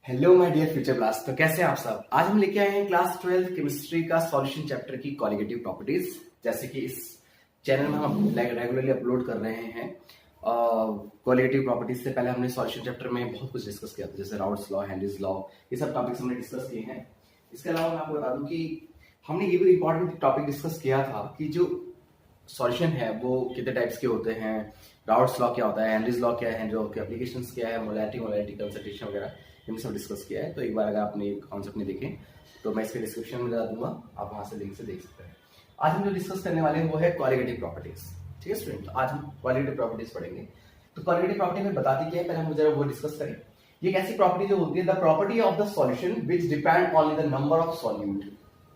Hello my dear future blast. तो कैसे हैं आप सब। आज हम लेके आए हैं क्लास 12 केमिस्ट्री का सॉल्यूशन चैप्टर की कॉलिगेटिव प्रॉपर्टीज। जैसे कि इस चैनल में हम रेगुलरली अपलोड कर रहे हैं। कॉलिगेटिव प्रॉपर्टीज से पहले हमने सॉल्यूशन चैप्टर में बहुत कुछ डिस्कस किया था, जैसे राउट्स लॉ, हेनरीज लॉ, ये सब टॉपिक्स हमने डिस्कस किए हैं। इसके अलावा मैं आपको बता दूं कि हमने ये भी इंपॉर्टेंट टॉपिक डिस्कस किया था कि जो सॉल्यूशन है वो कितने टाइप्स के होते हैं, राउट्स लॉ क्या होता है, हेनरीज लॉ क्या है, हेनरी लॉ के एप्लीकेशंस क्या है, मोलैरिटी कंसंट्रेशन वगैरह इन सब डिस्कस किया है। तो एक बार अगर आपने कॉन्सेप्ट नहीं देखे तो मैं इसके डिस्क्रिप्शन में बता दूंगा, आप वहां से लिंक से देख सकते हैं। आज हम जो डिस्कस करने वाले हैं वो है क्वालिटेटिव प्रॉपर्टीज। ठीक है स्टूडेंट, तो आज हम क्वालिटेटिव प्रॉपर्टीज पढ़ेंगे। तो क्वालिटेटिव प्रॉपर्टी में बताती क्या है, पहले हम जरा वो डिस्कस करें। ये एक ऐसी प्रॉपर्टी जो होती है, the property of the solution which depend on the number of solute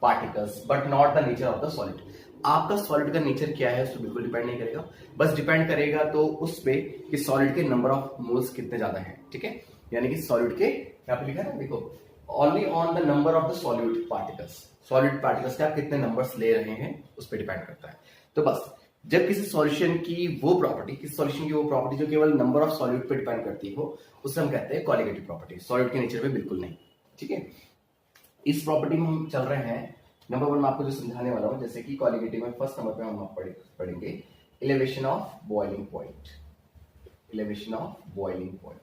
particles but not the nature of the solid. आपका सॉलिड का नेचर क्या है उस पर बिल्कुल डिपेंड नहीं करेगा, बस डिपेंड करेगा तो उस पे कि सॉलिड के नंबर ऑफ मोल्स कितने ज्यादा हैं। ठीक है, यानी कि सॉलिड के क्या पे लिखा है ना, देखो, only on the number of the solute particles. Solid particles के आप कितने नंबर्स ले रहे हैं उस पर डिपेंड करता है। तो बस जब किसी सॉल्यूशन की वो प्रॉपर्टी जो केवल नंबर ऑफ सॉल्यूट पे डिपेंड करती हो उसे हम कहते हैं क्वालिटेटिव प्रॉपर्टी, सॉलिड के नेचर पे बिल्कुल नहीं। ठीक है, इस प्रॉपर्टी में हम चल रहे हैं। नंबर वन में आपको जो समझाने वाला हूं, जैसे कि क्वालिटेटिव में फर्स्ट नंबर पे हम पढ़ेंगे elevation of boiling point. Elevation of boiling point,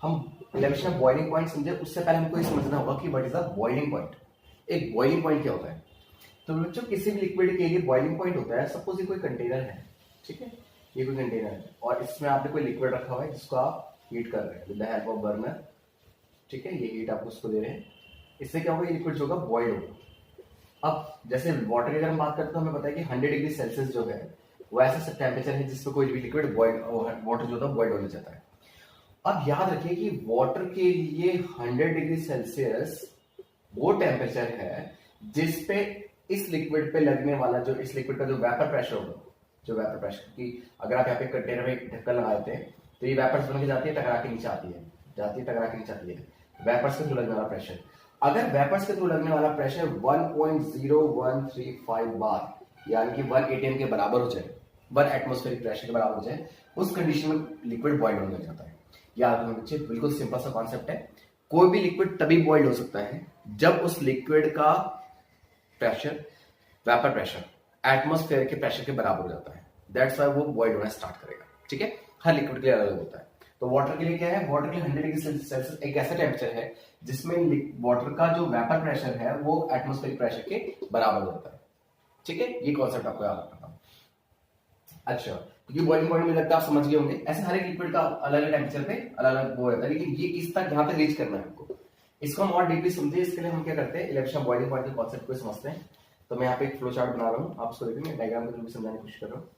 हम एलिवेशन ऑफ बॉइलिंग पॉइंट समझे उससे पहले हमको ये समझना होगा कि what is a boiling point. एक बॉइलिंग पॉइंट क्या होता है। तो बच्चों किसी भी लिक्विड के लिए बॉइलिंग पॉइंट होता है। सपोज ये कोई कंटेनर है, ठीक है, ये कोई कंटेनर है और इसमें आपने कोई लिक्विड रखा हुआ है जिसको आप हीट कर रहे हैं with the help of burner. ठीक है, ये हीट आप उसको दे रहे हैं, इससे क्या होगा, ये लिक्विड जो होगा बॉइल होगा। अब जैसे वाटर की अगर हम बात करते हैं तो हमें पता है कि 100 डिग्री सेल्सियस जो है वो ऐसा टेम्परेचर है जिसपे कोई भी लिक्विड बॉइल, वाटर जो होता है बॉइल होने जाता है। अब याद रखिए कि वाटर के लिए 100 डिग्री सेल्सियस वो टेम्परेचर है जिसपे इस लिक्विड पे लगने वाला जो इस लिक्विड का जो वेपर प्रेशर होगा, जो वेपर प्रेशर की अगर आप यहाँ पे कंटेनर में ढक्कन लगा देते हैं तो ये वेपर्स बन के जाती है, टकरा के नीचे आती है, टकरा के नीचे आती है। वेपर्स के थ्रू लगने वाला प्रेशर, अगर वेपर्स के थ्रू लगने वाला प्रेशर 1.0135 बार यानी कि 1 atm के बराबर हो जाए, 1 एटमॉस्फेरिक प्रेशर के बराबर हो जाए, उस कंडीशन में लिक्विड बॉइल होने लग जाता है। याद रखना बच्चे, बिल्कुल सिंपल सा कॉन्सेप्ट है। कोई भी लिक्विड तभी बॉइल हो सकता है जब उस लिक्विड का प्रेशर, वेपर प्रेशर एटमॉस्फेयर के प्रेशर के बराबर हो जाता है। दैट्स व्हाई वो बॉइल होना स्टार्ट करेगा। ठीक है, हर लिक्विड के लिए अलग होता है। तो वाटर के लिए क्या है, वाटर के लिए 100 डिग्री सेल्सियस एक ऐसा टेम्परेचर है जिसमें वाटर का जो वेपर प्रेशर है वो एटमॉस्फेरिक प्रेशर के बराबर होता है। ठीक है, ये कॉन्सेप्ट आपको याद रखना। अच्छा, तो ये बॉइलिंग पॉइंट में लगता है आप समझ गए होंगे। ऐसे हर एक लिक्विड का अलग अलग टेम्परेचर पे अलग अलग वो रहता है, लेकिन ये किस तक यहाँ पे रीच करना है हमको, इसको हम और डीपली समझे। इसके लिए हम क्या करते हैं, इलेक्शन बॉइलिंग पॉइंट के कॉन्सेप्ट को समझते हैं। तो मैं यहाँ पे एक फ्लो चार्ट बना रहा हूँ, आप उसको देखिए, मैं डायग्राम के थ्रू भी समझाने की कोशिश कर रहा हूँ।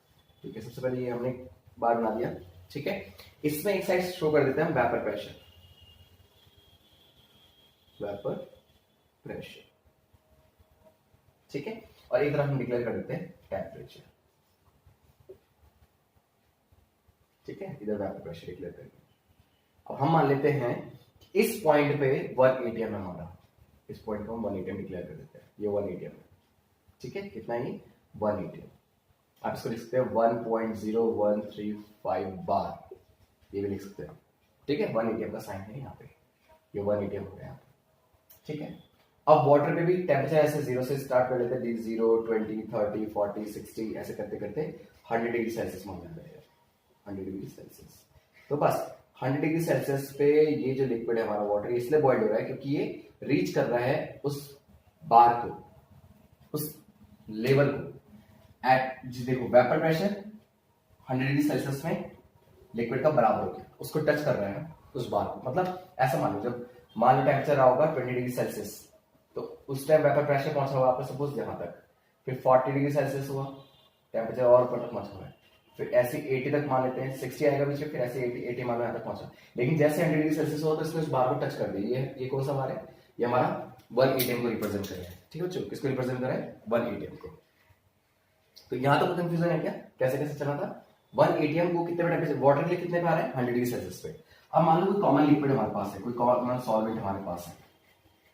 ठीक है, सबसे पहले ये हमने बार बना दिया। ठीक है, इसमें एक साइड शो कर देते हैं हम वेपर प्रेशर, वेपर प्रेशर। ठीक है, और एक तरफ हम डिक्लेयर कर देते हैं टेम्परेचर। ठीक है, इधर वेपर प्रेशर डिक्लेयर करेंगे। अब हम मान लेते हैं इस पॉइंट पे 1 atm है हमारा, इस पॉइंट को हम 1 atm डिक्लेयर कर देते हैं, ये 1 atm है। ठीक है, कितना ही 1 atm, आप इसको लिख सकते हैं 1.0135 बार, ये भी लिख सकते हैं। ठीक है, 1 atm का साइन है यहाँ पे, ये 1 atm हो गया। ठीक है, अब वाटर पे भी टेम्परेचर ऐसे 0 से स्टार्ट कर लेते हैं, 0, 20, 30, 40, 60 ऐसे करते करते 100 डिग्री सेल्सियस मान लेते हैं, 100 डिग्री सेल्सियस। तो बस 100 डिग्री सेल्सियस पे ये जो लिक्विड है हमारा वाटर इसलिए बॉइल हो रहा है क्योंकि ये रीच कर रहा है उस बार को, उस लेवल को एट, देखो वेपर प्रेशर 100 डिग्री सेल्सियस में लिक्विड का बराबर हो गया, उसको टच कर रहे हैं उस बार को। मतलब ऐसा मान लो, जब मान लो टेम्परेचर रहा होगा 20 डिग्री सेल्सियस, तो उस टाइम वेपर प्रेशर पहुंचा होगा आपका सपोज यहां तक, फिर 40 डिग्री सेल्सियस हुआ, टेम्परेचर और ऊपर तक पहुंचा हुआ है, फिर ऐसे 80 तक मान लेते हैं, 60 आएगा पीछे, फिर ऐसे 80 मान लो यहाँ तक पहुंचा। लेकिन जैसे 100 डिग्री सेल्सियस हुआ तो इसने उस बार को टच कर दिया। ये कौन सा बार है, ये हमारा 1 atm को रिप्रेजेंट कर रहा है। ठीक है बच्चों, किसको रिप्रेजेंट कर रहा है, 1 atm को। तो यहां तो कंफ्यूजन है क्या, कैसे कैसे चला था। 1 atm को कितने टेम्परेचर, वाटर के लिए कितने पे आ रहा है, 100 डिग्री सेल्सियस पे। अब मान लो कोई कॉमन लिक्विड हमारे पास है, कोई कॉमन सॉल्वेंट हमारे पास है,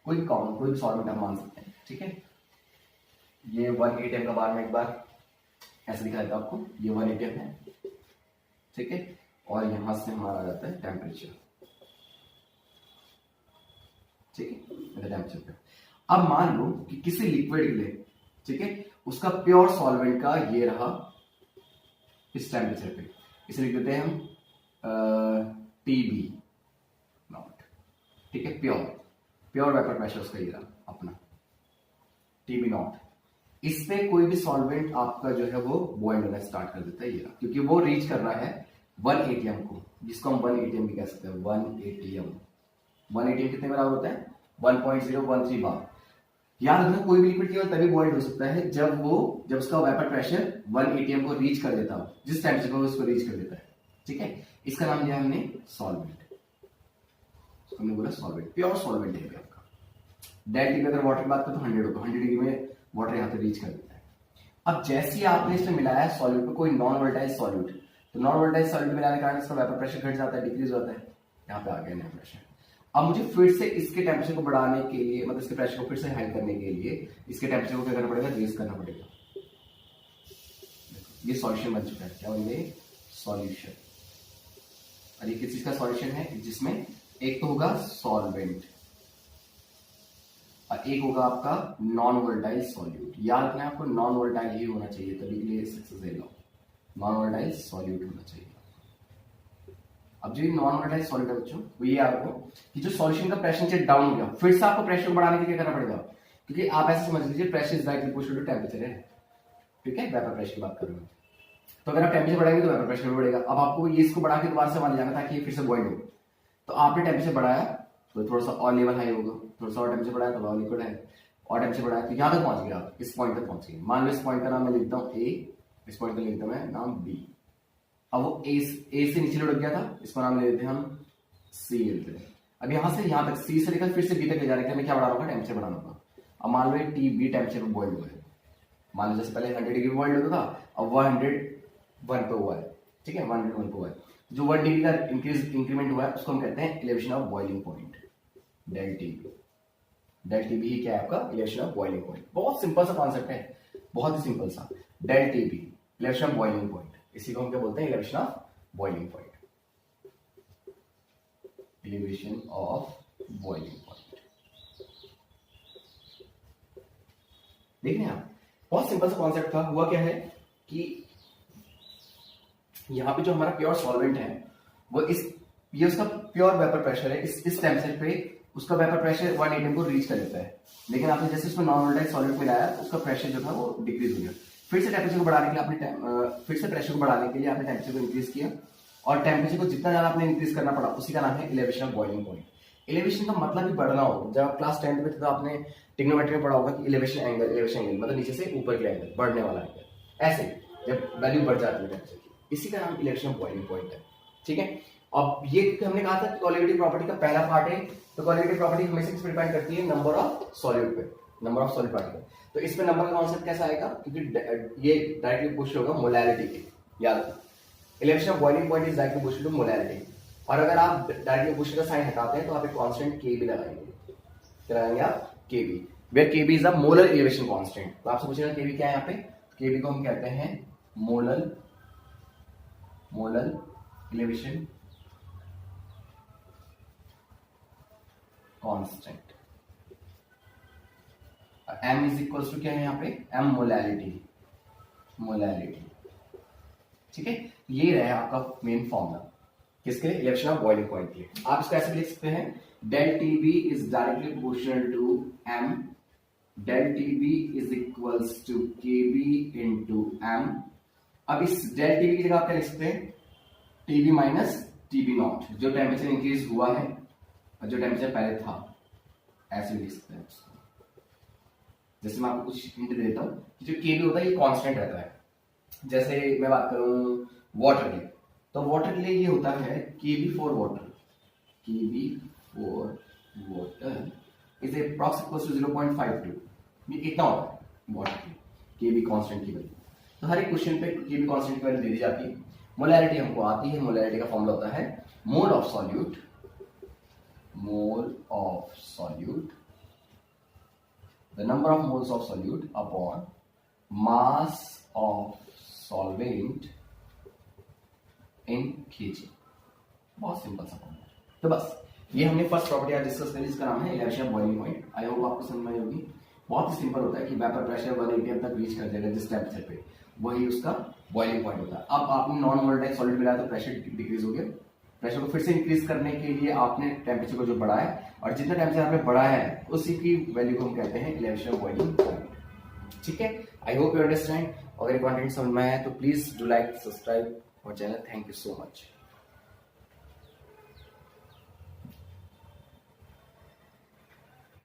कोई कॉमन कोई भी सॉल्वेंट हम मान सकते हैं। ठीक है, ये 1 atm का बार में एक बार ऐसे दिखा देता हूं आपको, ये 1 atm है। ठीक है, और यहां से हमारा आ जाता है टेम्परेचर, ठीक है, टेम्परेचर पे। अब मान लो कि किसी लिक्विड के लिए, ठीक है, उसका प्योर सॉल्वेंट का ये रहा इस टेम्परेचर पे, इसे लिख देते हैं हम टीबी नॉट, ठीक है, प्योर वेपर प्रेशर उसका ये रहा अपना टीबी नॉट। इस पे कोई भी सॉल्वेंट आपका जो है वो बॉइल होना स्टार्ट कर देता है, ये रहा, क्योंकि वो रीच करना है 1 atm को, जिसको हम 1 atm भी कह सकते हैं। 1 atm, 1 atm कितने बराबर होता है? 1.013 बार। याद रखना कोई भी लिक्विड केवल तभी बॉइल्ड हो सकता है जब उसका वेपर प्रेशर 1 atm को रीच कर देता हो, जिस टेम्परेचर को उसको रीच कर देता है, ठीक है। इसका नाम दिया हमने सॉल्वेंट, हमने बोला सॉल्वेंट, प्योर सॉल्वेंट है आपका। डेल्टा टी अगर वाटर की बात करें तो 100 होगा, 100 डिग्री में वाटर यहाँ पे रीच कर देता है। अब जैसे ही आपने इसमें मिलाया है सॉल्यूट में कोई नॉन वोलेटाइल सॉल्यूट, तो नॉन वोलेटाइल सॉल्यूट मिलाने के कारण इसका वेपर प्रेशर घट जाता है, डिक्रीज होता है, यहाँ पे आ गया नया प्रेशर। अब मुझे फिर से इसके टेम्परेचर को बढ़ाने के लिए, मतलब इसके प्रेशर को फिर से हाई करने के लिए इसके टेम्परेचर को क्या करना पड़ेगा? रेज करना पड़ेगा। ये सॉल्यूशन बन चुका है, क्या बन गया? सॉल्यूशन। और ये किस चीज का सॉल्यूशन है? जिसमें एक तो होगा सॉल्वेंट और एक होगा आपका नॉन वोलेटाइल सॉल्यूट। याद रखना आपको नॉन वोलेटाइल ही होना चाहिए, तभी के लिए सक्सेस देगा, नॉन वोलेटाइल सॉल्यूट होना चाहिए। अब जो नॉन वोलेटाइल सॉल्यूट है बच्चों, वो ये आपको कि जो सॉल्यूशन का प्रेशर नीचे डाउन हो गया, फिर से आपको प्रेशर बढ़ाने के लिए क्या करना पड़ेगा? क्योंकि आप ऐसे समझ लीजिए pressure is directly proportional to temperature है, ठीक है, वेपर प्रेशर की बात कर रहे हो, तो अगर आप टेम्परेचर बढ़ाएंगे तो वेपर प्रेशर भी बढ़ेगा। अब आपको ये इसको बढ़ा के दोबारा से मान जाना ताकि ये फिर से बॉइल हो, तो आपने टेम्परेचर बढ़ाया तो थोड़ा सा और लेवल हाई होगा, थोड़ा सा और टेम्परेचर बढ़ाया तो और लिक्विड है, और टेम्परेचर बढ़ाया तो यहाँ तक पहुंच गया, आप इस पॉइंट तक पहुंच गए। मान लो इस पॉइंट का नाम मैं लिखता हूँ ए, इस पॉइंट का लिखता हूँ मैं नाम बी। अब वो ए से नीचे लुढ़क गया था, इसका नाम ले लेते हैं हम सी लेते हैं। अब यहाँ से यहाँ तक सी से लेकर फिर से बी तक ले जाने के लिए मैं क्या बढ़ा रहा हूँ? टेम्परेचर बढ़ाना होगा। अब मान लो टी बी टेम्परेचर पर बॉइल हुआ है, मान लो जैसे पहले 100 डिग्री बॉइल होता था, अब 101 पे हुआ है, ठीक है, 101 पे हुआ है। जो 1 डिग्री का इंक्रीमेंट हुआ है उसको हम कहते हैं elevation of boiling point, del TB. Del TB ही क्या है आपका? Elevation of boiling point. बहुत सिंपल सा कॉन्सेप्ट है, बहुत ही सिंपल सा। Del TB elevation of boiling point, इसी को हम क्या बोलते हैं? Elevation of boiling point, elevation of boiling point. देख रहे हैं आप, बहुत सिंपल सा कॉन्सेप्ट था। हुआ क्या है कि यहाँ पे जो हमारा प्योर सॉल्वेंट है वो ये उसका प्योर वेपर प्रेशर है, इस टेम्परेचर पे उसका वेपर प्रेशर 1 atm को रीच कर लेता है। लेकिन आपने जैसे उसमें नॉन वोलेटाइल सॉल्वेंट मिलाया उसका प्रेशर जो था वो डिक्रीज हो गया। फिर से टेम्परेचर को बढ़ाने के लिए प्रेशर को बढ़ाने के लिए आपने टेम्परेचर को इंक्रीज किया, और टेम्परेचर को जितना ज्यादा आपने इंक्रीज करना पड़ा उसी का नाम है elevation of boiling point. Elevation का मतलब भी बढ़ना हो। जब आप क्लास 10 में थे तो आपने ट्रिग्नोमेट्री में पढ़ा होगा कि एलिवेशन एंगल मतलब नीचे से ऊपर के एंगल, बढ़ने वाला एंगल। ऐसे जब वैल्यू बढ़ जाती है टेम्परेचर की, इसी का नाम एलिवेशन ऑफ बॉइलिंग पॉइंट है, ठीक है। अब ये हमने कहा था कि कोलिगेटिव प्रॉपर्टी का पहला पार्ट है, तो कोलिगेटिव प्रॉपर्टी हमेशा किस पे डिपेंड करती है? नंबर ऑफ सॉल्यूट पे, नंबर ऑफ सॉल्यूट पार्टिकल। तो इसमें नंबर का कॉन्सेप्ट कैसा आएगा? क्योंकि ये डायरेक्टली पुश होगा मोलैरिटी के, याद रखना elevation of boiling point is directly push to molarity. और अगर आप डायरेक्टली पुश का साइन हटाते हैं तो आप एक कांस्टेंट के भी लगाएंगे, क्या लगाएंगे आप? K B, where K B is the molar elevation constant. तो आपसे पूछेगा के बी क्या है यहाँ पे? के बी को हम कहते हैं molar elevation constant. m is equals to क्या है यहाँ पे? m मोलैरिटी, ठीक है। ये रहा आपका मेन फॉर्मूला किसके लिए? एलिवेशन ऑफ बॉइलिंग पॉइंट के लिए। आप इसको ऐसे भी लिख सकते हैं, del TB is directly proportional to m, del TB is equals to KB into m। अब इस डेल टीबी की जगह आप क्या लिख सकते हैं? टीबी माइनस टीबी नॉट, जो टेम्परेचर इंक्रीज हुआ है और जो टेम्परेचर पहले था, ऐसे लिख सकते हैं उसको। जैसे मैं आपको कुछ हिंट दे देता हूं कि जो केबी होता है ये कांस्टेंट रहता है। जैसे मैं बात करूं वाटर के, तो वाटर के लिए ये होता है KB for water, KB for water is approx equal to 0.52। ये इतना होता है वाटर के, केबी कांस्टेंट की वैल्यू। तो हर एक क्वेश्चन पे केबी कांस्टेंट की वैल्यू दे दी जाती है। मोलैरिटी हमको आती है, मोलैरिटी का फॉर्मूला होता है mole of solute, the number of moles of solute upon mass of solvent in kg। बहुत सिंपल सा फॉर्मूला। तो बस ये हमने फर्स्ट प्रॉपर्टी आज डिस्कस करी, जिसका नाम है elevation of boiling point. I hope आपको समझ में आई होगी। बहुत ही सिंपल होता है कि वेपर प्रेशर 180 तक रीच कर जाएगा जिस टेम्परेचर पे, वही उसका बॉइलिंग पॉइंट होता है। अब आपने नॉन वोलेटाइल सॉलिड मिलाया तो प्रेशर डिक्रीज हो गया। प्रेशर को फिर से इंक्रीज करने के लिए आपने टेम्परेचर को जो बढ़ाया है, और जितना टेम्परेचर आपने बढ़ाया है उसी की वैल्यू को हम कहते हैं इलेवेशन ऑफ बॉइलिंग पॉइंट। ठीक है, आई होप यू अंडरस्टैंड। अगर ये कंटेंट समझ में आया तो प्लीज डू लाइक, सब्सक्राइब और channel. Thank you so much.